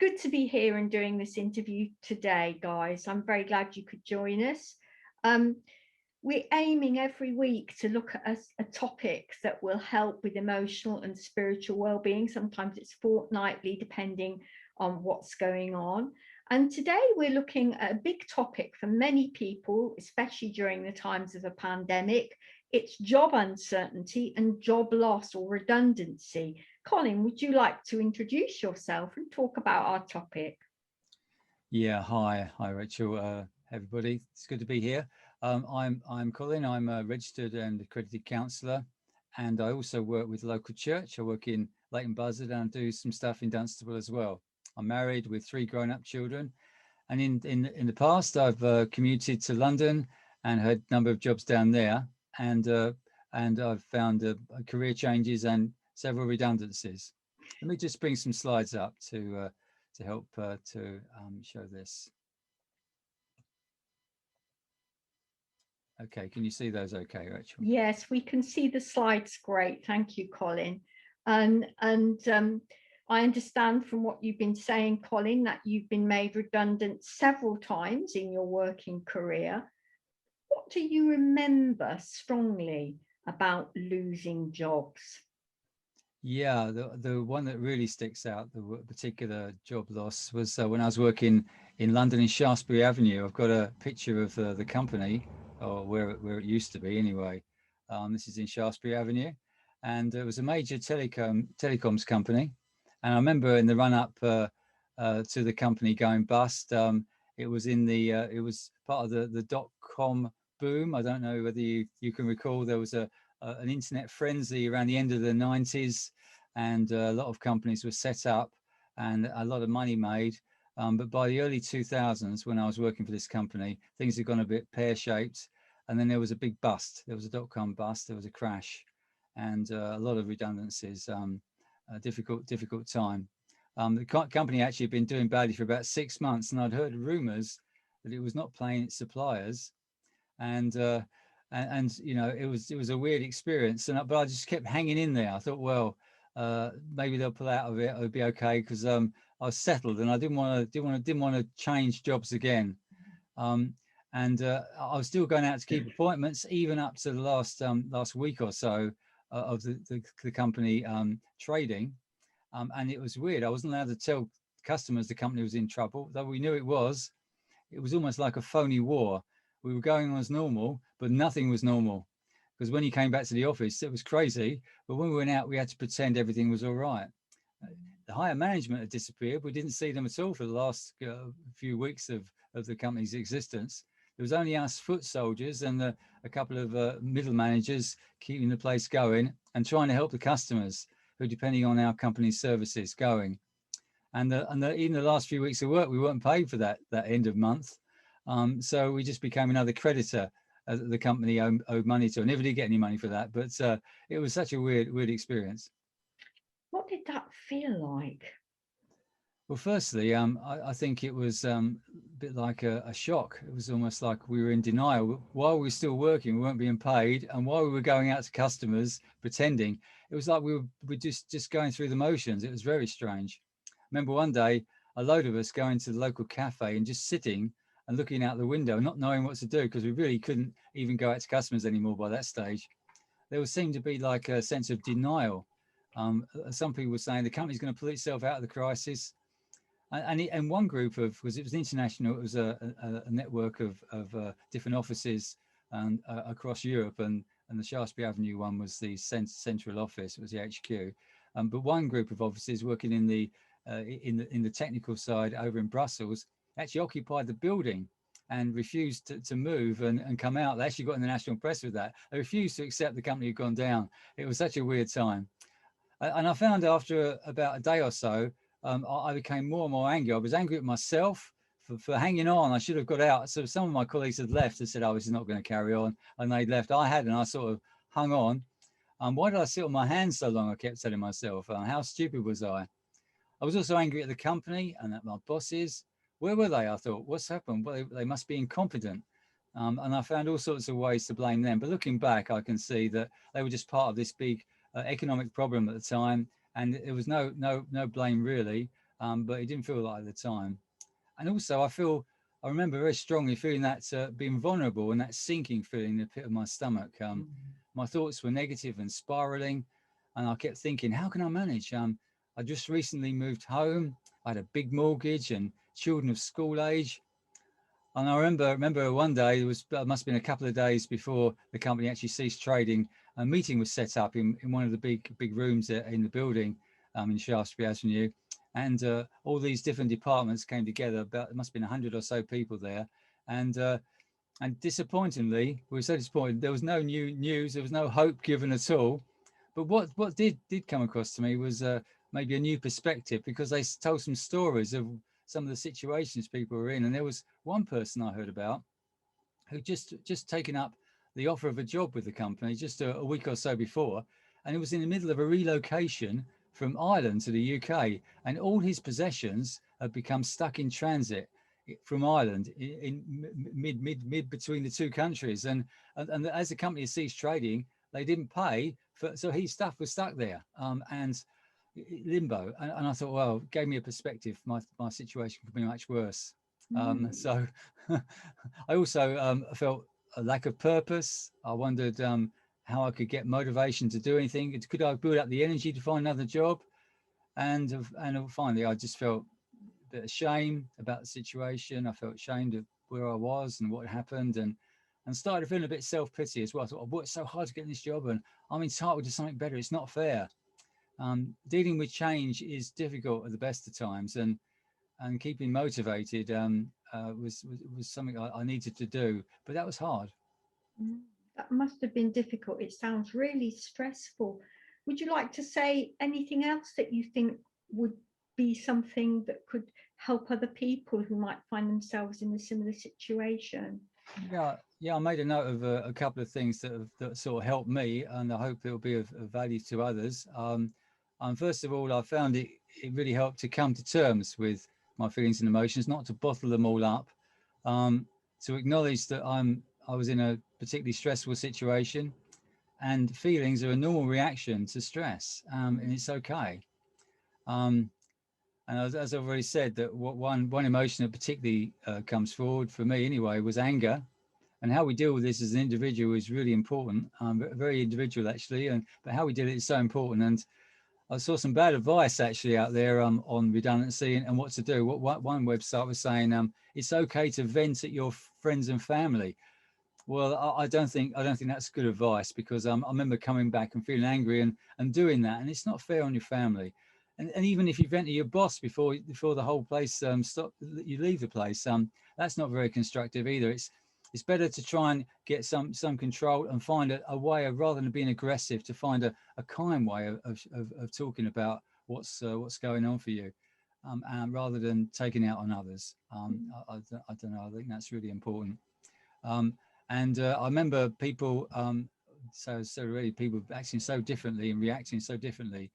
good to be here and doing this interview today, guys. I'm very glad you could join us. We're aiming every week to look at a topic that will help with emotional and spiritual well-being. Sometimes it's fortnightly, depending on what's going on. And today we're looking at a big topic for many people, especially during the times of a pandemic. It's job uncertainty and job loss or redundancy. Colin, would you like to introduce yourself and talk about our topic? Yeah, hi Rachel, everybody. It's good to be here. I'm Colin. I'm a registered and accredited counsellor, and I also work with the local church. I work in Leighton Buzzard and do some stuff in Dunstable as well. I'm married with 3 grown-up children, and in the past I've commuted to London and had a number of jobs down there, and I've found career changes and several redundancies. Let me just bring some slides up to help to show this. Okay, can you see those okay, Rachel? Yes, we can see the slides great. Thank you, Colin. And I understand from what you've been saying, Colin, that you've been made redundant several times in your working career. What do you remember strongly about losing jobs? Yeah, the one that really sticks out, the particular job loss, was when I was working in London in Shaftesbury Avenue. I've got a picture of the company, or where it used to be anyway. This is in Shaftesbury Avenue, and it was a major telecoms company. And I remember in the run up to the company going bust, it was it was part of the .com boom. I don't know whether you can recall. There was an internet frenzy around the end of the 90s, and a lot of companies were set up and a lot of money made. But by the early 2000s, when I was working for this company, things had gone a bit pear-shaped, and then there was a big bust. There was a .com bust, there was a crash, and a lot of redundancies, a difficult time. The company actually had been doing badly for about 6 months, and I'd heard rumors that it was not paying its suppliers, and you know, it was a weird experience, but I just kept hanging in there. I thought, well, maybe they'll pull out of it, it'll be okay, because I was settled and I didn't want to change jobs again. I was still going out to keep appointments even up to the last week or so of the company trading, and it was weird. I wasn't allowed to tell customers the company was in trouble, though we knew it was. It was almost like a phony war. We were going on as normal, but nothing was normal, because when you came back to the office, it was crazy. But when we went out, we had to pretend everything was all right. The higher management had disappeared. We didn't see them at all for the last few weeks of the company's existence. There was only us foot soldiers and a couple of middle managers keeping the place going and trying to help the customers who, depending on our company's services, going. And even the last few weeks of work, we weren't paid for that end of month. So we just became another creditor that the company owed money to. I never did get any money for that, but it was such a weird experience. What did that feel like? Well, firstly, I think it was a bit like a shock. It was almost like we were in denial. While we were still working, we weren't being paid, and while we were going out to customers pretending, it was like we were just going through the motions. It was very strange. I remember one day, a load of us going to the local cafe and just sitting and looking out the window, not knowing what to do, because we really couldn't even go out to customers anymore by that stage. There seemed to be like a sense of denial. Some people were saying the company's going to pull itself out of the crisis. And one group it was international. It was a network of different offices across Europe, and the Shaftesbury Avenue one was the central office. It was the HQ. But one group of offices working in the technical side over in Brussels actually occupied the building and refused to move and come out. They actually got in the national press with that. They refused to accept the company had gone down. It was such a weird time. And I found after about a day or so, I became more and more angry. I was angry at myself for hanging on. I should have got out. So some of my colleagues had left and said, oh, this is not going to carry on. And they'd left. I hadn't. I sort of hung on. Why did I sit on my hands so long? I kept telling myself, how stupid was I? I was also angry at the company and at my bosses. Where were they? I thought, what's happened? Well, they must be incompetent. And I found all sorts of ways to blame them. But looking back, I can see that they were just part of this big economic problem at the time. And there was no blame really. but it didn't feel like at the time. And also I remember very strongly feeling that being vulnerable and that sinking feeling in the pit of my stomach. My thoughts were negative and spiraling, and I kept thinking, how can I manage? I just recently moved home. I had a big mortgage and children of school age. And I remember one day, it must have been a couple of days before the company actually ceased trading, a meeting was set up in one of the big rooms in the building in Shaftesbury Avenue. And all these different departments came together. About, it must have been 100 or so people there. And disappointingly, we were so disappointed. There was no new news. There was no hope given at all. But what did come across to me was maybe a new perspective, because they told some stories of some of the situations people were in. And there was one person I heard about who just taken up the offer of a job with the company just a week or so before, and it was in the middle of a relocation from Ireland to the UK, and all his possessions had become stuck in transit from Ireland in mid between the two countries, and as the company ceased trading, they didn't pay for, so his stuff was stuck there, and limbo. And I thought, well, it gave me a perspective. My situation could be much worse. So I also felt a lack of purpose. I wondered how I could get motivation to do anything. Could I build up the energy to find another job? And finally, I just felt a bit of shame about the situation. I felt ashamed of where I was and what happened, and started feeling a bit self-pity as well. I thought, I worked so hard to get in this job, and I'm entitled to something better. It's not fair. Dealing with change is difficult at the best of times, and keeping motivated was something I needed to do, but that was hard. That must have been difficult. It sounds really stressful. Would you like to say anything else that you think would be something that could help other people who might find themselves in a similar situation? Yeah, I made a note of a couple of things that sort of helped me, and I hope it will be of value to others. First of all, I found it really helped to come to terms with my feelings and emotions, not to bottle them all up, to acknowledge that I was in a particularly stressful situation, and feelings are a normal reaction to stress, and it's okay. And as I've already said, that one emotion that particularly comes forward for me anyway was anger, and how we deal with this as an individual is really important, very individual actually, but how we deal with it is so important. And I saw some bad advice actually out there on redundancy and what to do. What one website was saying, it's okay to vent at your friends and family. Well, I don't think that's good advice, because I remember coming back and feeling angry and doing that, and it's not fair on your family. And even if you vent to your boss before the whole place you leave the place, that's not very constructive either. It's better to try and get some control and find a way of, rather than being aggressive, to find a kind way of talking about what's going on for you, rather than taking out on others. I don't know. I think that's really important. And I remember people, so really people acting so differently and reacting so differently.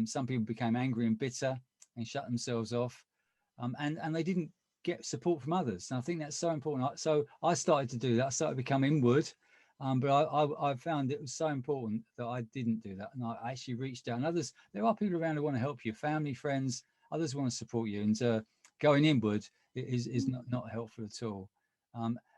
Some people became angry and bitter and shut themselves off, and they didn't get support from others. And I think that's so important. So I started to do that. I started to become inward, but I found it was so important that I didn't do that. And I actually reached out. And others, there are people around who want to help you, family, friends, others want to support you. And going inward is not helpful at all.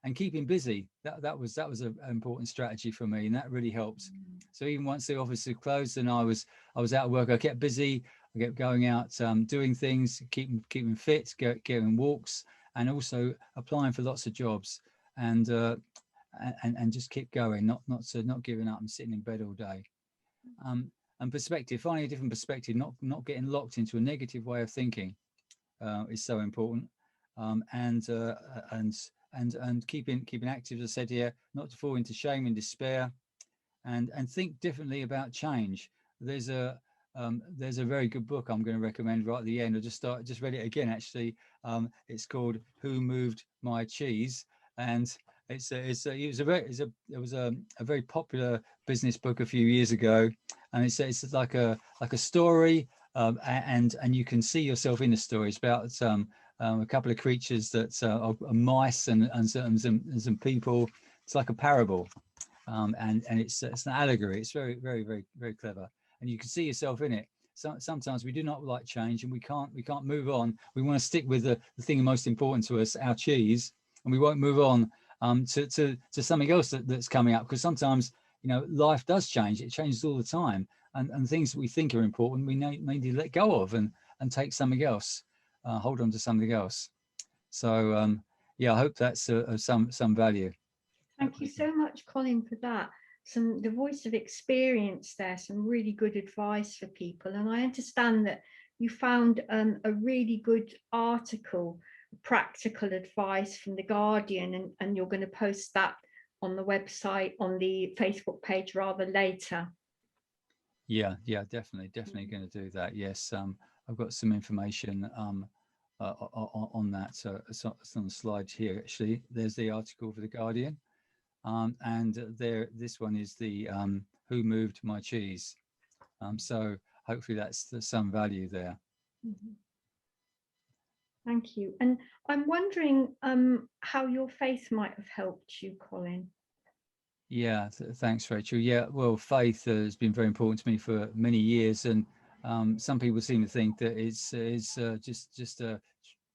And keeping busy, that was an important strategy for me, and that really helped. So even once the office had closed and I was out of work, I kept busy. I kept going out, doing things, keeping fit, getting walks, and also applying for lots of jobs, and just keep going, not giving up and sitting in bed all day. And perspective, finding a different perspective, not getting locked into a negative way of thinking, is so important. And keeping active, as I said here, not to fall into shame and despair, and think differently about change. There's a very good book I'm going to recommend right at the end. I just read it again actually. It's called Who Moved My Cheese, and it was a very popular business book a few years ago, and it's like a story, and you can see yourself in the story. It's about a couple of creatures that are mice and some people. It's like a parable, and it's an allegory. It's very, very, very, very clever, and you can see yourself in it. sometimes we do not like change, and we can't move on. We want to stick with the thing most important to us, our cheese, and we won't move on to something else that's coming up, because sometimes, you know, life does change. It changes all the time, and things that we think are important, we need to let go of and take something else, hold on to something else. So yeah, I hope that's of some value. Thank you so much, Colin, for that. The voice of experience there, some really good advice for people. And I understand that you found a really good article, practical advice from The Guardian, and you're going to post that on the website, on the Facebook page rather later. Yeah, definitely going to do that. Yes, I've got some information on that. So it's on the slide here. Actually, there's the article for The Guardian. And this one is the Who Moved My Cheese. So hopefully that's some value there. Mm-hmm. Thank you. And I'm wondering how your faith might have helped you, Colin. Yeah, thanks, Rachel. Yeah, well, faith has been very important to me for many years, and some people seem to think that it's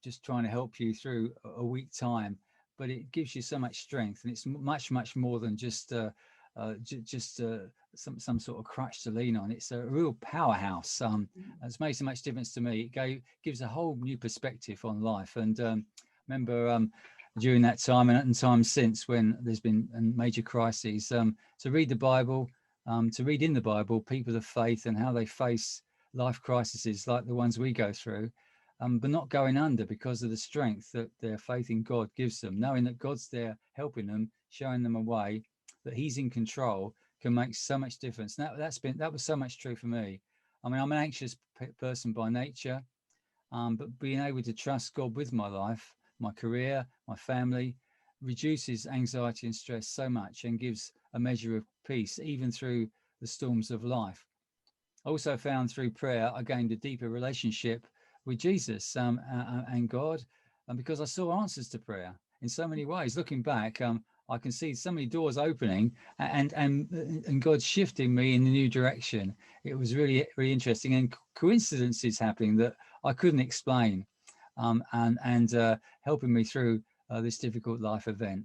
just trying to help you through a weak time. But it gives you so much strength, and it's much more than just some sort of crutch to lean on. It's a real powerhouse. It's made so much difference to me. It gives a whole new perspective on life. And remember during that time and times since, when there's been major crises, to read the Bible, to read in the Bible people of faith and how they face life crises like the ones we go through. But not going under because of the strength that their faith in God gives them, knowing that God's there helping them, showing them a way, that He's in control, can make so much difference. That was so much true for me. I mean, I'm an anxious person by nature, but being able to trust God with my life, my career, my family, reduces anxiety and stress so much, and gives a measure of peace even through the storms of life. Also found through prayer, I gained a deeper relationship with Jesus and God, and because I saw answers to prayer in so many ways. Looking back, I can see so many doors opening and God shifting me in a new direction. It was really interesting, and coincidences happening that I couldn't explain, and helping me through this difficult life event.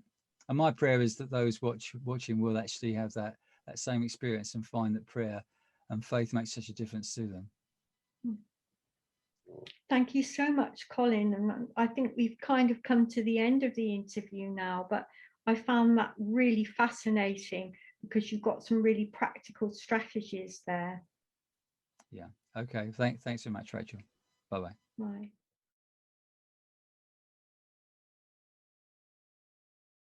And my prayer is that those watching will actually have that same experience and find that prayer and faith makes such a difference to them. Thank you so much, Colin. And I think we've kind of come to the end of the interview now, but I found that really fascinating because you've got some really practical strategies there. Yeah. Okay. Thanks so much, Rachel. Bye-bye. Bye.